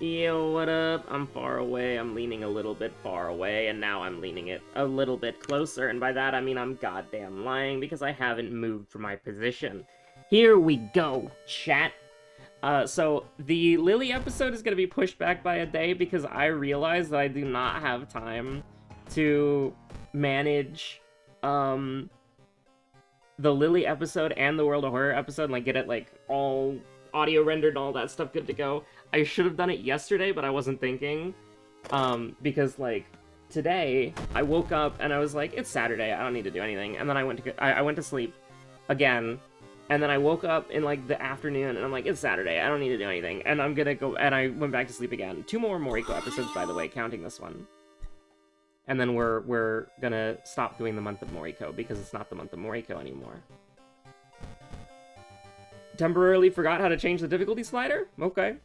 Yo, what up? I'm far away. I'm leaning a little bit far away, and now I'm leaning it a little bit closer, and by that I mean I'm goddamn lying because I haven't moved from my position. Here we go, chat. So the Lily episode is gonna be pushed back by a day because I realized that I do not have time to manage, the Lily episode and the World of Horror episode and, like, get it, like, all audio rendered and all that stuff good to go. I should have done it yesterday, but I wasn't thinking, because, like, today, I woke up and I was like, it's Saturday, I don't need to do anything, and then I went to sleep again, and then I woke up in, like, the afternoon, and I'm like, it's Saturday, I don't need to do anything, and I'm gonna go, and I went back to sleep again. 2 more Moriko episodes, by the way, counting this one. And then we're gonna stop doing the Month of Moriko, because it's not the Month of Moriko anymore. Temporarily forgot how to change the difficulty slider? Okay.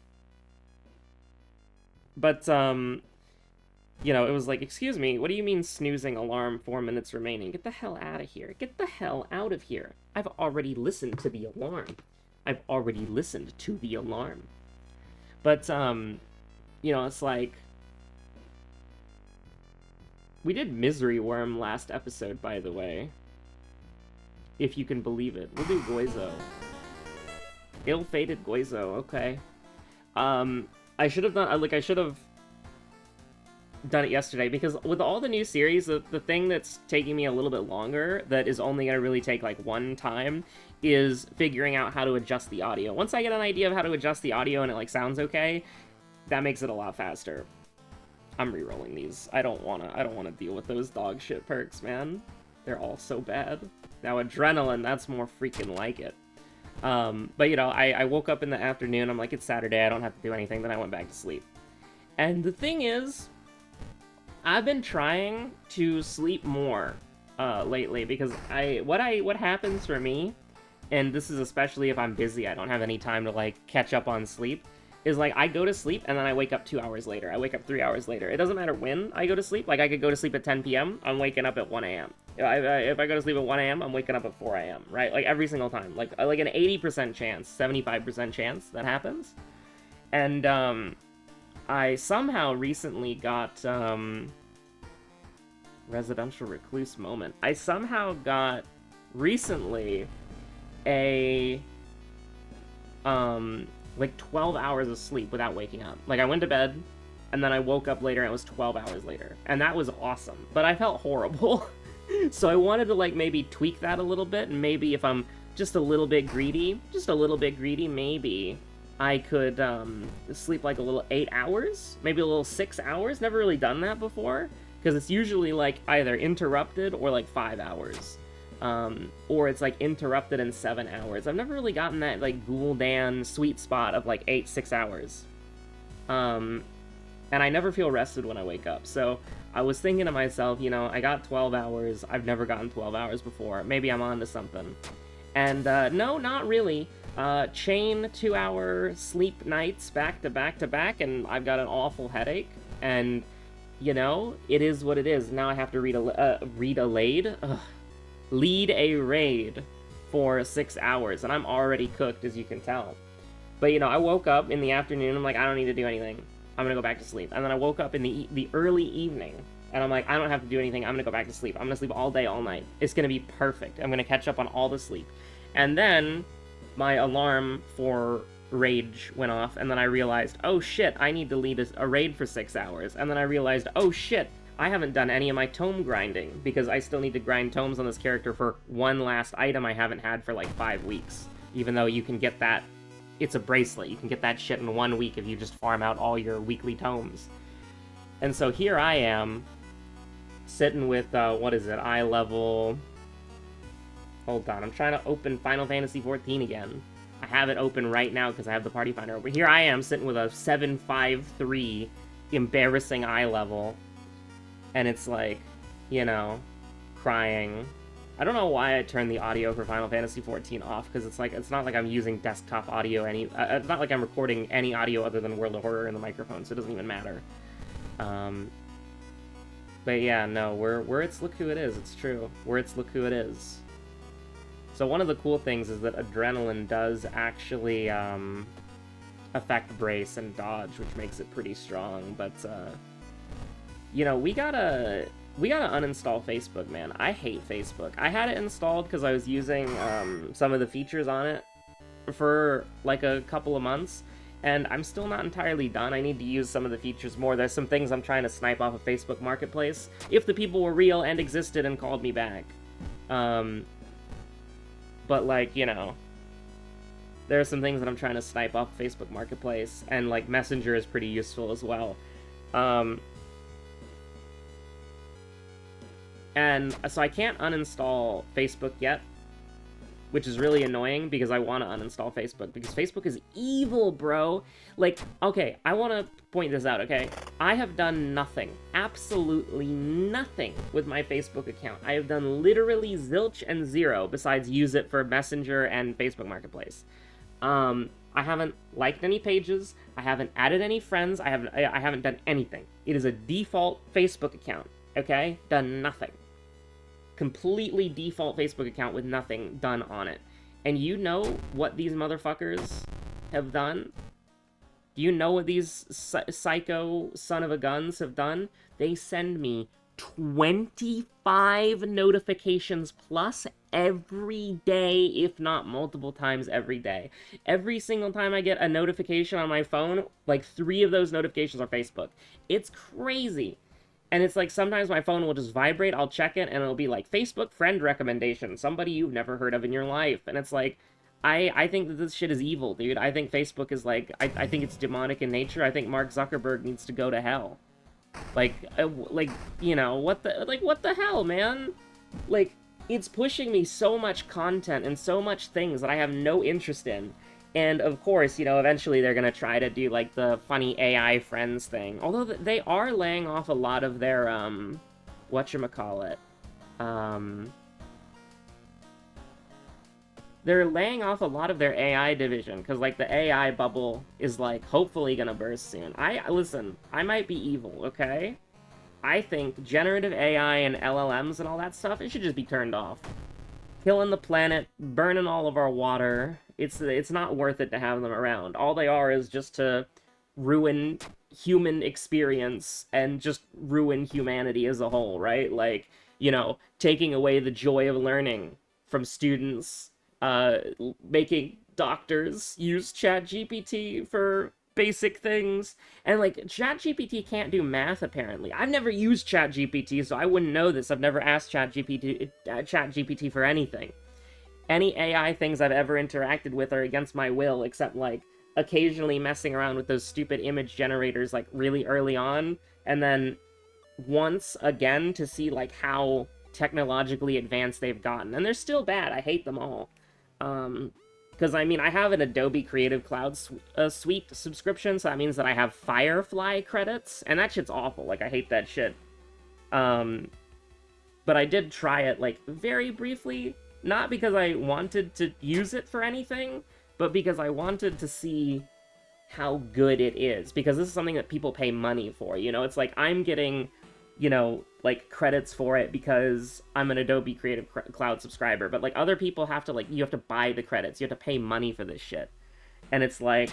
But, you know, it was like, excuse me, what do you mean snoozing alarm 4 minutes remaining? Get the hell out of here. Get the hell out of here. I've already listened to the alarm. I've already listened to the alarm. But, you know, it's like, we did Misery Worm last episode, by the way. If you can believe it. We'll do Goizo. Ill-fated Goizo, okay. I should have done it yesterday, because with all the new series, the thing that's taking me a little bit longer, that is only gonna really take, like, one time, is figuring out how to adjust the audio. Once I get an idea of how to adjust the audio and it, like, sounds okay, that makes it a lot faster. I'm re-rolling these. I don't wanna deal with those dog shit perks, man. They're all so bad. Now, Adrenaline, that's more freaking like it. But, you know, I woke up in the afternoon, I'm like, it's Saturday, I don't have to do anything, then I went back to sleep. And the thing is, I've been trying to sleep more, lately, because what happens for me, and this is especially if I'm busy, I don't have any time to, like, catch up on sleep, is, like, I go to sleep, and then I wake up 2 hours later, I wake up 3 hours later. It doesn't matter when I go to sleep, like, I could go to sleep at 10 p.m., I'm waking up at 1 a.m. If I go to sleep at 1 a.m., I'm waking up at 4 a.m., right? Like, every single time. Like an 80% chance, 75% chance that happens. And, I somehow recently got, Residential Recluse moment. I somehow got, recently, a, like, 12 hours of sleep without waking up. Like, I went to bed, and then I woke up later, and it was 12 hours later. And that was awesome. But I felt horrible. So I wanted to, like, maybe tweak that a little bit, and maybe if I'm just a little bit greedy, maybe I could, sleep, like, a little 8 hours? Maybe a little 6 hours? Never really done that before, because it's usually, like, either interrupted or, like, 5 hours. Or it's, like, interrupted in 7 hours. I've never really gotten that, like, Gul'dan sweet spot of, like, 6 hours. And I never feel rested when I wake up, so I was thinking to myself, you know, I got 12 hours, I've never gotten 12 hours before, maybe I'm onto something. And, no, not really. Chain 2-hour sleep nights back to back to back, and I've got an awful headache, and, you know, it is what it is. Now I have to lead a raid for 6 hours, and I'm already cooked, as you can tell. But, you know, I woke up in the afternoon, I'm like, I don't need to do anything. I'm gonna go back to sleep. And then I woke up in the early evening, and I'm like, I don't have to do anything, I'm gonna go back to sleep. I'm gonna sleep all day, all night. It's gonna be perfect. I'm gonna catch up on all the sleep. And then, my alarm for rage went off, and then I realized, oh shit, I need to lead a raid for 6 hours. And then I realized, oh shit, I haven't done any of my tome grinding, because I still need to grind tomes on this character for one last item I haven't had for like 5 weeks. Even though you can get that, it's a bracelet, you can get that shit in 1 week if you just farm out all your weekly tomes. And so here I am, sitting with, what is it, eye level... Hold on, I'm trying to open Final Fantasy XIV again. I have it open right now because I have the party finder open. Here I am, sitting with a 753 embarrassing eye level. And it's like, you know, crying. I don't know why I turned the audio for Final Fantasy XIV off, because it's like, it's not like I'm using desktop audio it's not like I'm recording any audio other than World of Horror in the microphone, so it doesn't even matter. But yeah, no, where it's Look Who It Is, it's true. Where it's Look Who It Is. So one of the cool things is that Adrenaline does actually, effect brace and dodge, which makes it pretty strong. But you know, we gotta uninstall Facebook, man. I hate Facebook. I had it installed because I was using some of the features on it for like a couple of months, and I'm still not entirely done. I need to use some of the features more. There's some things I'm trying to snipe off of Facebook Marketplace, if the people were real and existed and called me back. But like, you know, there are some things that I'm trying to snipe off Facebook Marketplace, and like Messenger is pretty useful as well. And so I can't uninstall Facebook yet, which is really annoying because I want to uninstall Facebook, because Facebook is evil, bro. Like, okay, I want to point this out, okay? I have done nothing, absolutely nothing with my Facebook account. I have done literally zilch and zero besides use it for Messenger and Facebook Marketplace. I haven't liked any pages, I haven't added any friends, I haven't done anything. It is a default Facebook account, okay? Done nothing. Completely default Facebook account with nothing done on it. And you know what these motherfuckers have done? Do you know what these psycho son of a guns have done? They send me 25 notifications plus every day, if not multiple times every day. Every single time I get a notification on my phone, like 3 of those notifications are Facebook. It's crazy. And it's like, sometimes my phone will just vibrate, I'll check it, and it'll be like, Facebook friend recommendation, somebody you've never heard of in your life. And it's like, I think that this shit is evil, dude. I think Facebook is like, I think it's demonic in nature. I think Mark Zuckerberg needs to go to hell. Like, you know, what the hell, man? Like, it's pushing me so much content and so much things that I have no interest in. And, of course, you know, eventually they're gonna try to do, like, the funny AI friends thing. Although they are laying off a lot of their, whatchamacallit. They're laying off a lot of their AI division, because, like, the AI bubble is, like, hopefully gonna burst soon. Listen, I might be evil, okay? I think generative AI and LLMs and all that stuff, it should just be turned off. Killing the planet, burning all of our water. It's not worth it to have them around. All they are is just to ruin human experience and just ruin humanity as a whole, right? Like, you know, taking away the joy of learning from students, making doctors use ChatGPT for basic things, and like, ChatGPT can't do math, apparently. I've never used ChatGPT, so I wouldn't know this. I've never asked ChatGPT for anything. Any AI things I've ever interacted with are against my will, except like occasionally messing around with those stupid image generators like really early on, and then once again to see like how technologically advanced they've gotten. And they're still bad. I hate them all. Because, I mean, I have an Adobe Creative Cloud Suite subscription, so that means that I have Firefly credits, and that shit's awful. Like, I hate that shit. But I did try it, like, very briefly, not because I wanted to use it for anything, but because I wanted to see how good it is. Because this is something that people pay money for, you know? It's like, I'm getting, you know, like, credits for it because I'm an Adobe Creative Cloud subscriber, but, like, other people have to, like, you have to buy the credits, you have to pay money for this shit, and it's like,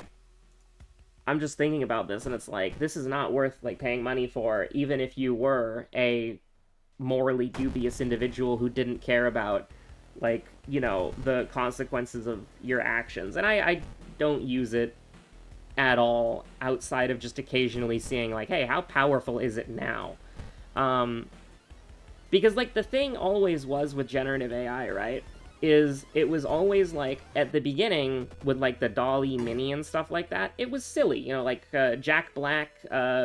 I'm just thinking about this, and it's like, this is not worth, like, paying money for, even if you were a morally dubious individual who didn't care about, like, you know, the consequences of your actions. And I don't use it at all, outside of just occasionally seeing, like, hey, how powerful is it now? Because, like, the thing always was with generative AI, right, is it was always, like, at the beginning, with, like, the DALL-E Mini and stuff like that, it was silly, you know, like, Jack Black,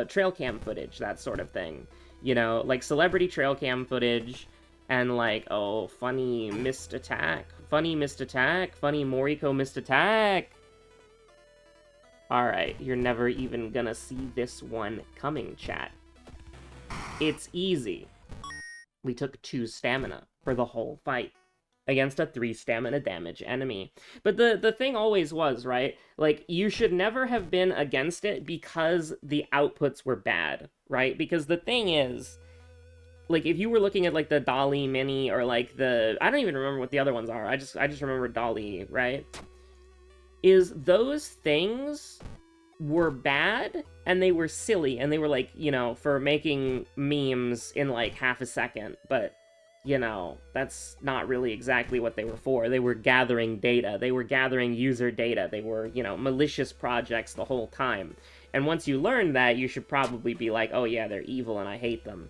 trail cam footage, that sort of thing, you know, like, celebrity trail cam footage, and, like, oh, funny missed attack, funny Moriko missed attack. Alright, you're never even gonna see this one coming, chat. It's easy. We took 2 stamina for the whole fight against a 3 stamina damage enemy. But the thing always was, right? Like, you should never have been against it because the outputs were bad, right? Because the thing is, like, if you were looking at, like, the DALL-E Mini or, like, the... I don't even remember what the other ones are. I just remember DALL-E, right? Is those things were bad and they were silly and they were like, you know, for making memes in like half a second, but you know, that's not really exactly what they were for. They were gathering data. They were gathering user data. They were, you know, malicious projects the whole time. And once you learn that, you should probably be like, oh yeah, they're evil and I hate them.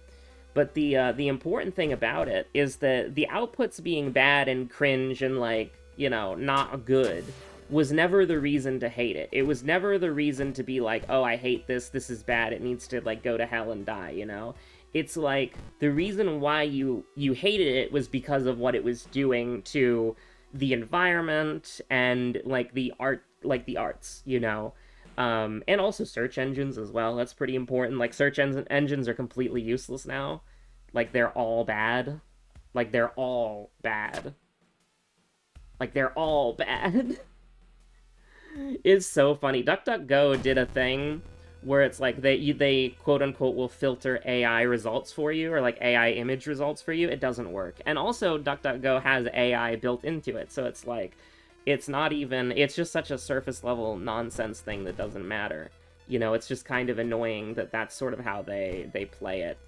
But the important thing about it is that the outputs being bad and cringe and like, you know, not good was never the reason to hate it. It was never the reason to be like, oh, I hate this, this is bad, it needs to like go to hell and die, you know? It's like, the reason why you hated it was because of what it was doing to the environment and, like, the arts, you know? And also search engines as well, that's pretty important. Like, search engines are completely useless now. Like, they're all bad. Like, they're all bad. Like, they're all bad. It's so funny. DuckDuckGo did a thing where it's like they quote-unquote will filter AI results for you, or like AI image results for you. It doesn't work. And also DuckDuckGo has AI built into it, so it's like, it's not even, it's just such a surface level nonsense thing that doesn't matter. You know, it's just kind of annoying that that's sort of how they play it.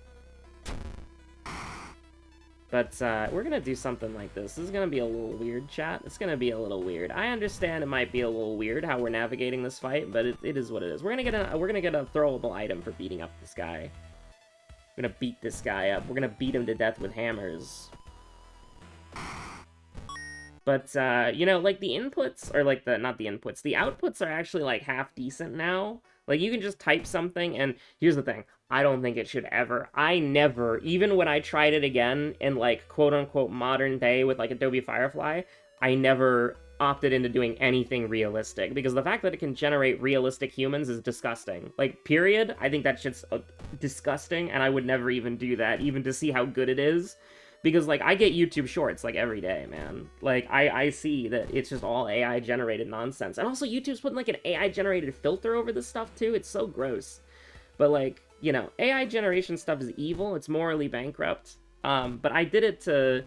But we're gonna do something like this. This is gonna be a little weird, chat. It's gonna be a little weird. I understand it might be a little weird how we're navigating this fight, but it is what it is. We're gonna get a throwable item for beating up this guy. We're gonna beat this guy up. We're gonna beat him to death with hammers. But you know, like the inputs, or like not the inputs, the outputs are actually like half decent now. Like you can just type something, and here's the thing. I don't think it should ever. I never, even when I tried it again in like quote-unquote modern day with like Adobe Firefly, I never opted into doing anything realistic, because the fact that it can generate realistic humans is disgusting. Like, period. I think that shit's disgusting, and I would never even do that, even to see how good it is. Because, like, I get YouTube Shorts, like, every day, man. Like, I see that it's just all AI-generated nonsense. And also, YouTube's putting, like, an AI-generated filter over this stuff, too. It's so gross. But, like, you know, AI generation stuff is evil. It's morally bankrupt. But I did it to,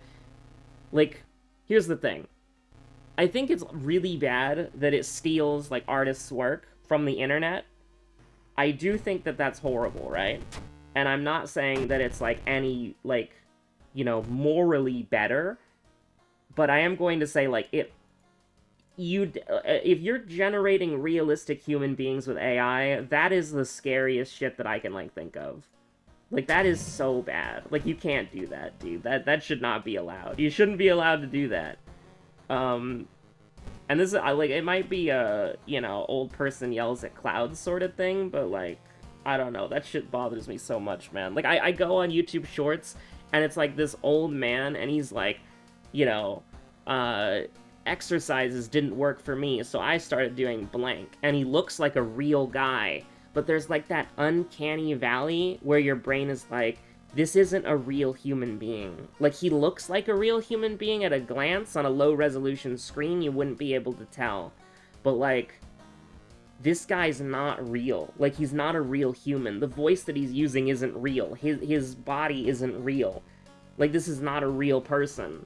like, here's the thing. I think it's really bad that it steals, like, artists' work from the internet. I do think that that's horrible, right? And I'm not saying that it's, like, any, like, you know, morally better. But I am going to say, like, if you're generating realistic human beings with AI, that is the scariest shit that I can, like, think of. Like, that is so bad. Like, you can't do that, dude. That should not be allowed. You shouldn't be allowed to do that. And this is, like, it might be a, you know, old person yells at clouds sort of thing, but, like, I don't know. That shit bothers me so much, man. Like, I go on YouTube Shorts, and it's, like, this old man, and he's, like, you know, exercises didn't work for me, so I started doing blank. And he looks like a real guy, but there's, like, that uncanny valley where your brain is like, this isn't a real human being. Like, he looks like a real human being at a glance. On a low-resolution screen, you wouldn't be able to tell. But, like, this guy's not real. Like, he's not a real human. The voice that he's using isn't real. His body isn't real. Like, this is not a real person.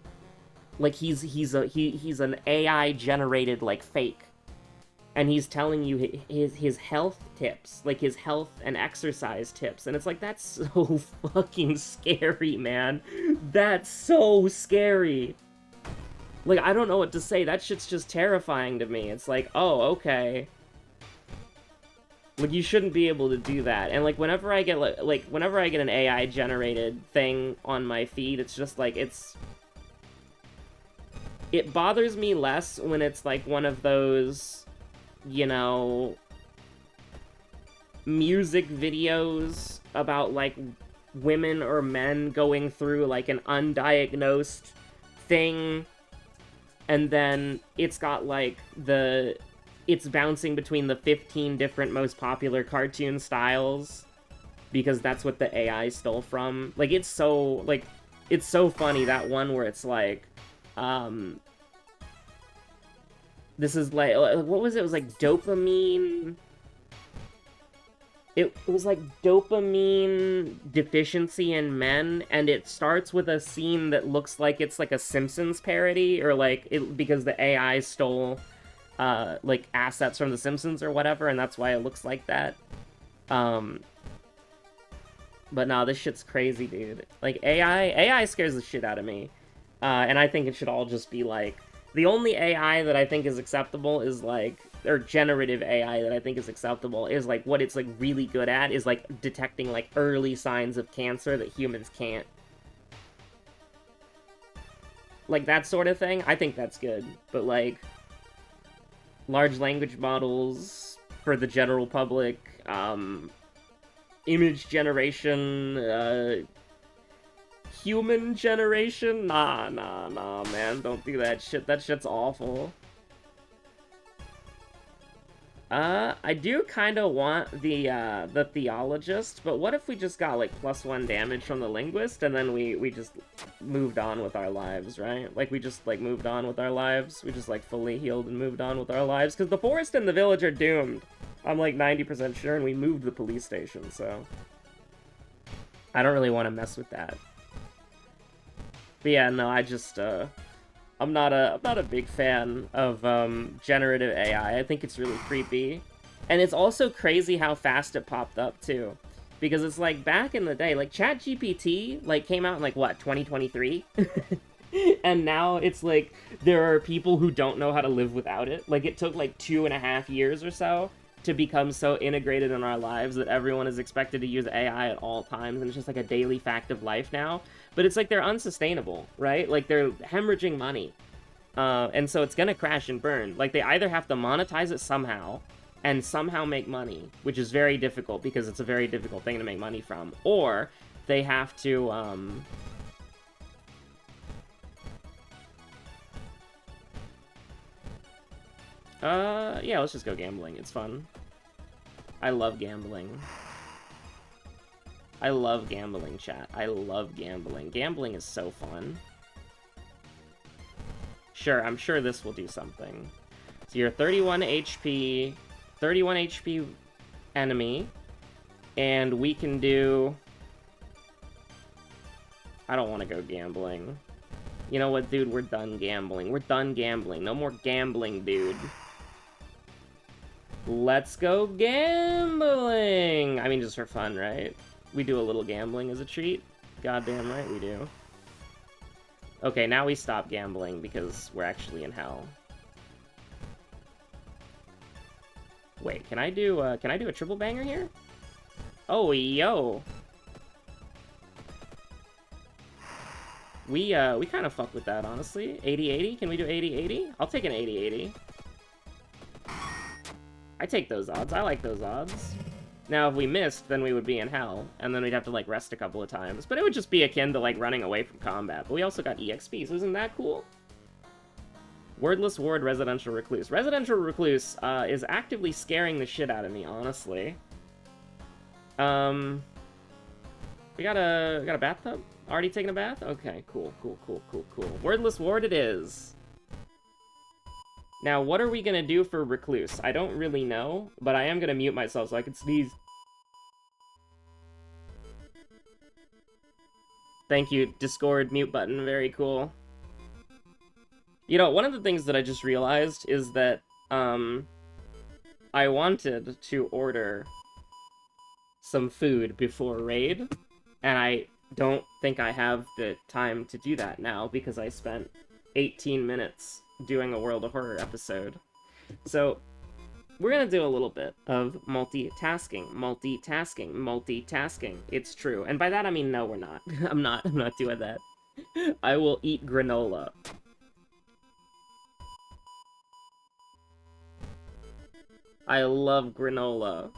Like, he's an AI-generated, like, fake. And he's telling you his health tips, like his health and exercise tips. And it's like, that's so fucking scary, man. That's so scary. Like, I don't know what to say. That shit's just terrifying to me. It's like, oh, okay. Like, you shouldn't be able to do that. And, like, whenever I get, like, whenever I get an AI-generated thing on my feed, it's just, like, it bothers me less when it's, like, one of those, you know, music videos about, like, women or men going through, like, an undiagnosed thing, and then it's got, like, it's bouncing between the 15 different most popular cartoon styles, because that's what the AI stole from. Like, it's so funny, that one where it's, like, this is like, what was it? It was like dopamine. It was like dopamine deficiency in men, and it starts with a scene that looks like it's like a Simpsons parody, or like, because the AI stole like assets from The Simpsons or whatever, and that's why it looks like that. But nah, this shit's crazy, dude. Like, AI scares the shit out of me. And I think it should all just be, like... The only AI that I think is acceptable is, like... Or generative AI that I think is acceptable is, like, what it's, like, really good at is, like, detecting, like, early signs of cancer that humans can't. Like, that sort of thing, I think that's good. But, like... Large language models for the general public, image generation, human generation? Nah, man, don't do that shit. That shit's awful. I do kind of want the theologist, but what if we just got, like, +1 damage from the linguist, and then we just moved on with our lives, right? Like, we just, like, moved on with our lives. We just, like, fully healed and moved on with our lives, because the forest and the village are doomed. I'm, like, 90% sure, and we moved the police station, so... I don't really want to mess with that. But yeah, no, I just, I'm not a big fan of, generative AI. I think it's really creepy. And it's also crazy how fast it popped up, too. Because it's like, back in the day, like, ChatGPT, like, came out in, like, what, 2023? And now it's like, there are people who don't know how to live without it. Like, it took, like, 2.5 years or so to become so integrated in our lives that everyone is expected to use AI at all times, and it's just like a daily fact of life now. But it's like they're unsustainable, right? Like, they're hemorrhaging money. And so it's gonna crash and burn. Like, they either have to monetize it somehow, and somehow make money, which is very difficult, because it's a very difficult thing to make money from, or they have to, yeah, let's just go gambling. It's fun. I love gambling. I love gambling, chat. I love gambling. Gambling is so fun. Sure, I'm sure this will do something. So you're 31 HP enemy, and we can do... I don't want to go gambling. You know what, dude? We're done gambling. We're done gambling. No more gambling, dude. Let's go gambling! I mean, just for fun, right? We do a little gambling as a treat. Goddamn right we do. Okay, now we stop gambling because we're actually in hell. Wait, can I do a triple banger here? Oh, yo! We kind of fuck with that, honestly. 80-80? Can we do 80-80? I'll take an 80-80. I take those odds. I like those odds. Now, if we missed, then we would be in hell, and then we'd have to, like, rest a couple of times. But it would just be akin to, like, running away from combat. But we also got EXP, so isn't that cool? Wordless Ward, Residential Recluse. Residential Recluse is actively scaring the shit out of me, honestly. We got a bathtub? Already taking a bath? Okay, cool. Wordless Ward it is. Now, what are we gonna do for Recluse? I don't really know, but I am gonna mute myself so I can sneeze. Thank you, Discord mute button, very cool. You know, one of the things that I just realized is that, I wanted to order some food before raid, and I don't think I have the time to do that now because I spent 18 minutes doing a World of Horror episode. So, we're gonna do a little bit of multitasking. It's true. And by that I mean, no, we're not. I'm not doing that. I will eat granola. I love granola.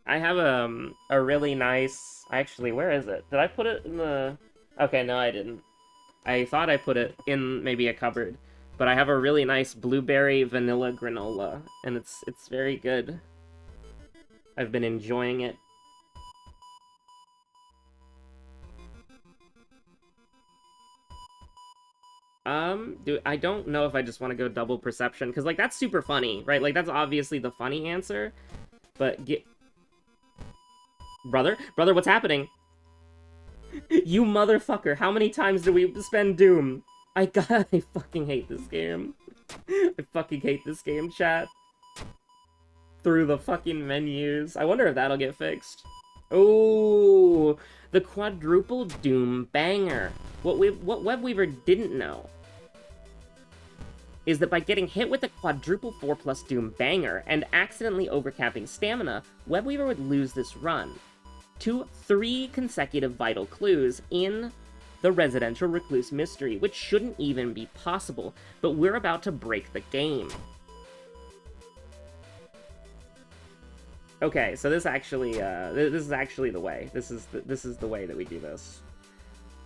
I have a really nice... Actually, where is it? Did I put it in the... Okay, no, I didn't. I thought I put it in maybe a cupboard. But I have a really nice blueberry vanilla granola, and it's very good. I've been enjoying it. Dude, I don't know if I just want to go double perception, because, like, that's super funny, right? Like, that's obviously the funny answer, but Brother, what's happening? You motherfucker, how many times do we spend Doom? I fucking hate this game. I fucking hate this game, chat. Through the fucking menus. I wonder if that'll get fixed. Oh, the quadruple doom banger. What Webweaver didn't know is that by getting hit with a quadruple 4+ doom banger and accidentally overcapping stamina, Webweaver would lose this run to 3 consecutive vital clues in the Residential Recluse Mystery, which shouldn't even be possible, but we're about to break the game. Okay, so this actually, this is actually the way. This is the way that we do this.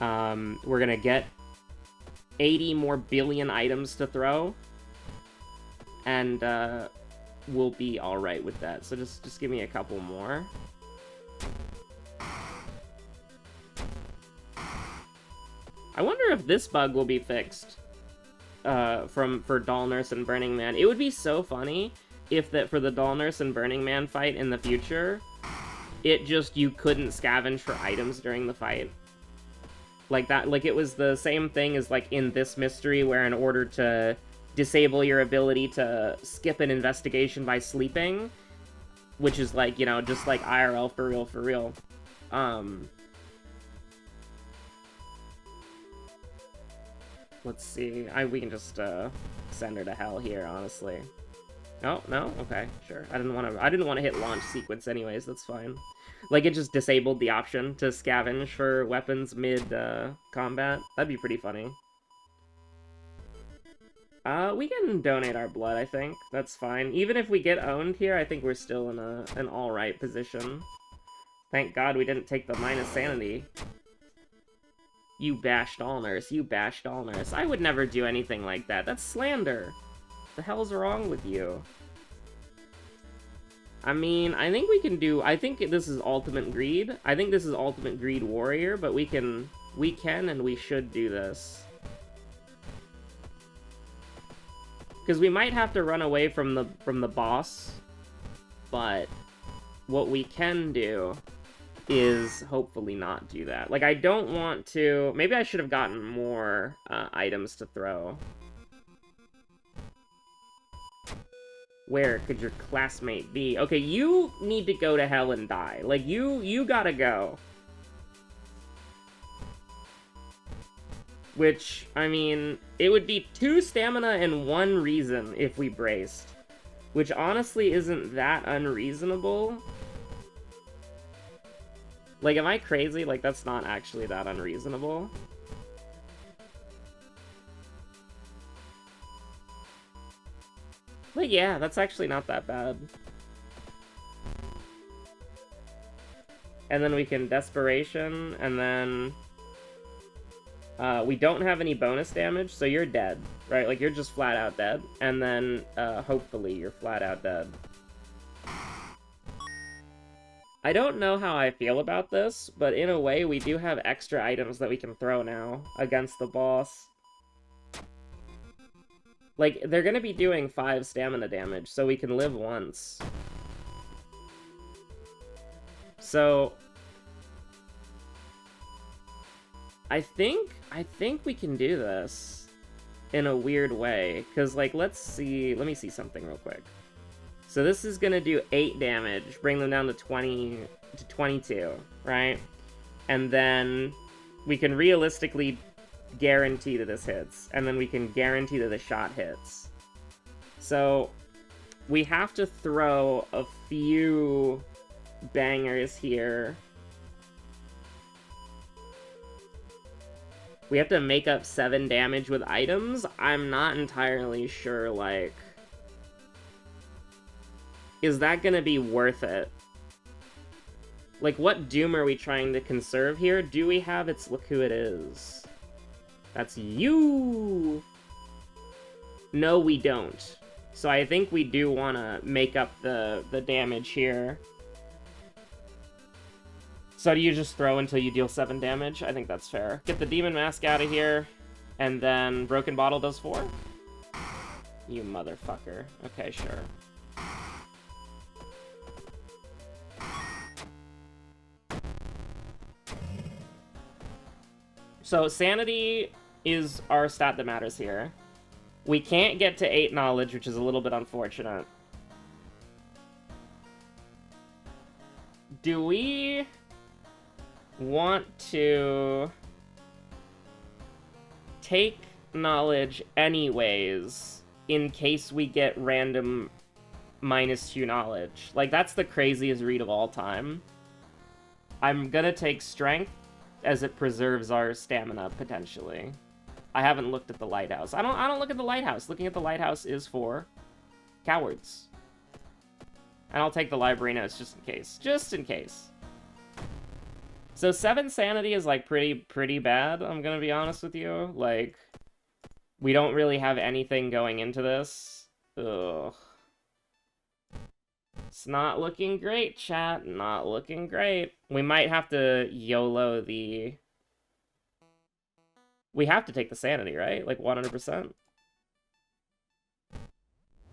We're gonna get 80 more billion items to throw, and we'll be all right with that. So just give me a couple more. I wonder if this bug will be fixed for Doll Nurse and Burning Man. It would be so funny if that for the Doll Nurse and Burning Man fight in the future, you couldn't scavenge for items during the fight. Like that, like it was the same thing as like in this mystery where in order to disable your ability to skip an investigation by sleeping, which is like, you know, just like IRL for real. Let's see. We can just send her to hell here, honestly. Oh, no? Okay, sure. I didn't want to hit launch sequence anyways, that's fine. Like, it just disabled the option to scavenge for weapons mid-combat. That'd be pretty funny. We can donate our blood, I think. That's fine. Even if we get owned here, I think we're still in an alright position. Thank God we didn't take the minus sanity. You bashed all nurse. You bashed all nurse. I would never do anything like that. That's slander. The hell's wrong with you? I mean, I think we can do... I think this is Ultimate Greed. I think this is Ultimate Greed Warrior, but we can and we should do this. Because we might have to run away from the boss, but what we can do is hopefully not do that. Like, I don't want to... Maybe I should have gotten more items to throw. Where could your classmate be? Okay, you need to go to hell and die. Like, you gotta go. Which, I mean, it would be 2 stamina and 1 reason if we braced. Which honestly isn't that unreasonable. Like, am I crazy? Like, that's not actually that unreasonable. But yeah, that's actually not that bad. And then we can Desperation, and then... we don't have any bonus damage, so you're dead, right? Like, you're just flat out dead. And then, hopefully, you're flat out dead. I don't know how I feel about this, but in a way, we do have extra items that we can throw now against the boss. Like, they're gonna be doing 5 stamina damage, so we can live once. So... I think we can do this in a weird way, because, like, let me see something real quick. So this is gonna do 8 damage, bring them down to 22, right? And then we can realistically guarantee that this hits, and then we can guarantee that the shot hits. So we have to throw a few bangers here. We have to make up 7 damage with items. I'm not entirely sure, like... Is that gonna be worth it? Like, what doom are we trying to conserve here? Do we have its... Look who it is. That's you! No, we don't. So I think we do want to make up the damage here. So do you just throw until you deal 7 damage? I think that's fair. Get the Demon Mask out of here, and then Broken Bottle does 4? You motherfucker. Okay, sure. So Sanity is our stat that matters here. We can't get to 8 knowledge, which is a little bit unfortunate. Do we want to take knowledge anyways in case we get random -2 knowledge? Like, that's the craziest read of all time. I'm gonna take strength as it preserves our stamina, potentially. I haven't looked at the lighthouse. I don't look at the lighthouse. Looking at the lighthouse is for cowards. And I'll take the library notes just in case. Just in case. So 7 sanity is, like, pretty bad, I'm gonna be honest with you. Like, we don't really have anything going into this. Ugh. It's not looking great, chat. Not looking great. We might have to YOLO the... We have to take the sanity, right? Like, 100%?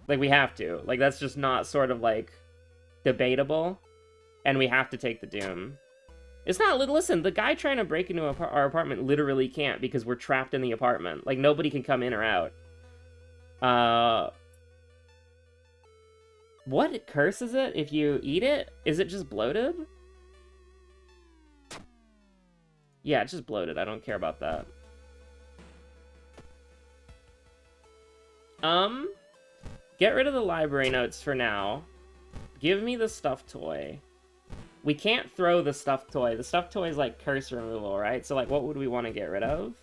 Like, we have to. Like, that's just not sort of, like, debatable. And we have to take the doom. It's not... Listen, the guy trying to break into our apartment literally can't because we're trapped in the apartment. Like, nobody can come in or out. What curse is it if you eat it? Is it just bloated? Yeah, it's just bloated. I don't care about that. Get rid of the library notes for now. Give me the stuffed toy. We can't throw the stuffed toy. The stuffed toy is like curse removal, right? So, like, what would we want to get rid of?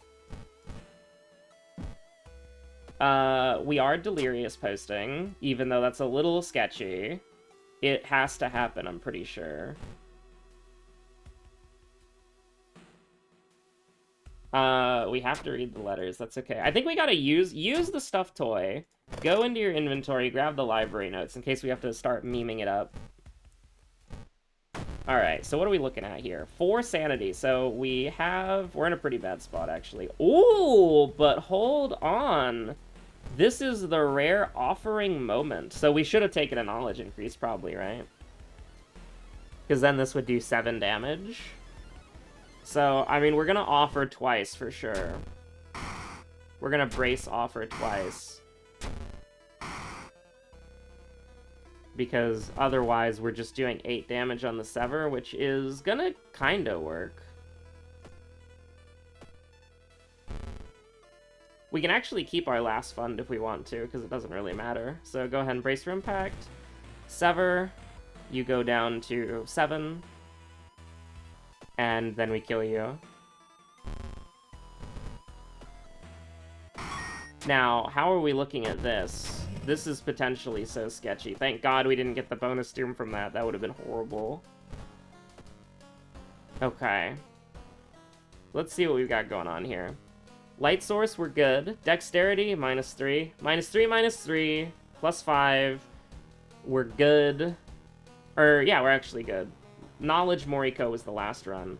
We are delirious posting, even though that's a little sketchy. It has to happen, I'm pretty sure. We have to read the letters. That's okay. I think we gotta use the stuffed toy. Go into your inventory, grab the library notes in case we have to start memeing it up. Alright, so what are we looking at here? 4 sanity. So we're in a pretty bad spot, actually. Ooh, but hold on. This is the rare offering moment. So we should have taken a knowledge increase, probably, right? Because then this would do 7 damage. So, I mean, we're gonna offer twice for sure. We're gonna brace offer twice. Because otherwise we're just doing 8 damage on the sever, which is gonna kinda work. We can actually keep our last fund if we want to, because it doesn't really matter. So go ahead and brace for impact. Sever, you go down to 7. And then we kill you. Now, how are we looking at this? This is potentially so sketchy. Thank God we didn't get the bonus doom from that. That would have been horrible. Okay. Let's see what we've got going on here. Light source, we're good. Dexterity, -3. -3, -3. +5. We're good. Yeah, we're actually good. Knowledge Moriko was the last run.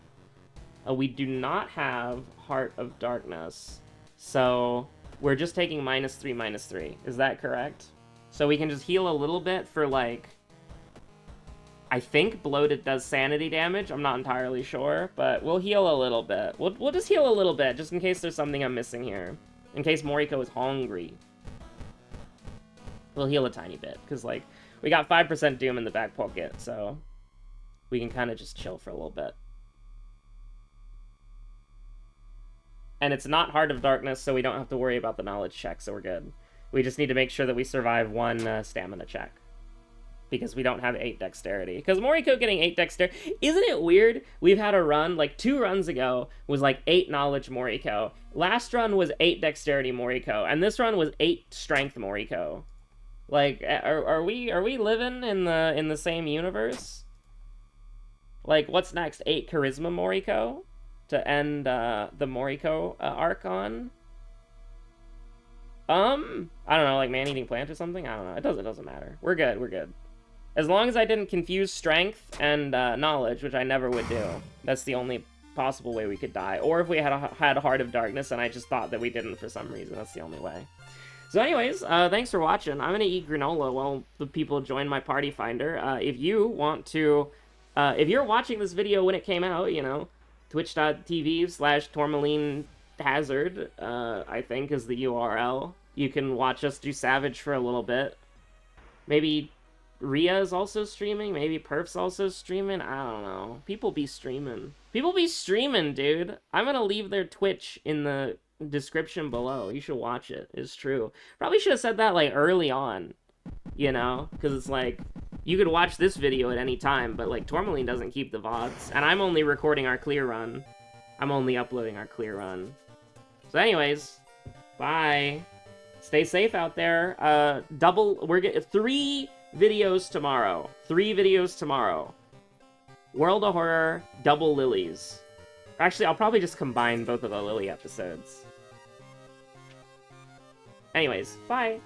We do not have Heart of Darkness. So we're just taking -3, -3. Is that correct? So we can just heal a little bit for, like... I think bloated does sanity damage. I'm not entirely sure, but we'll heal a little bit. We'll just heal a little bit, just in case there's something I'm missing here. In case Moriko is hungry. We'll heal a tiny bit, because, like, we got 5% Doom in the back pocket, so... we can kind of just chill for a little bit. And it's not Heart of Darkness, so we don't have to worry about the knowledge check, so we're good. We just need to make sure that we survive 1 stamina check. Because we don't have 8 dexterity. Because Moriko getting 8 dexterity... Isn't it weird? We've had a run, like 2 runs ago, was like 8 knowledge Moriko. Last run was 8 dexterity Moriko. And this run was 8 strength Moriko. Like, are we living in the same universe? Like, what's next? 8 charisma Moriko? To end the Moriko arc on? I don't know, like man-eating plant or something? I don't know. It doesn't matter. We're good, we're good. As long as I didn't confuse strength and knowledge, which I never would do. That's the only possible way we could die. Or if we had a Heart of Darkness and I just thought that we didn't for some reason. That's the only way. So anyways, thanks for watching. I'm gonna eat granola while the people join my party finder. If you want to... if you're watching this video when it came out, you know, twitch.tv/Tourmaline Hazard, I think, is the URL. You can watch us do Savage for a little bit. Maybe Rhea is also streaming. Maybe Perf's also streaming. I don't know. People be streaming. People be streaming, dude. I'm gonna leave their Twitch in the description below. You should watch it. It's true. Probably should have said that, like, early on. You know? Because it's like, you could watch this video at any time, but, like, Tourmaline doesn't keep the VODs. And I'm only recording our clear run. I'm only uploading our clear run. So anyways, bye. Stay safe out there. We're getting 3 videos tomorrow. 3 videos tomorrow. World of Horror, double Lilies. Actually, I'll probably just combine both of the Lily episodes. Anyways, bye.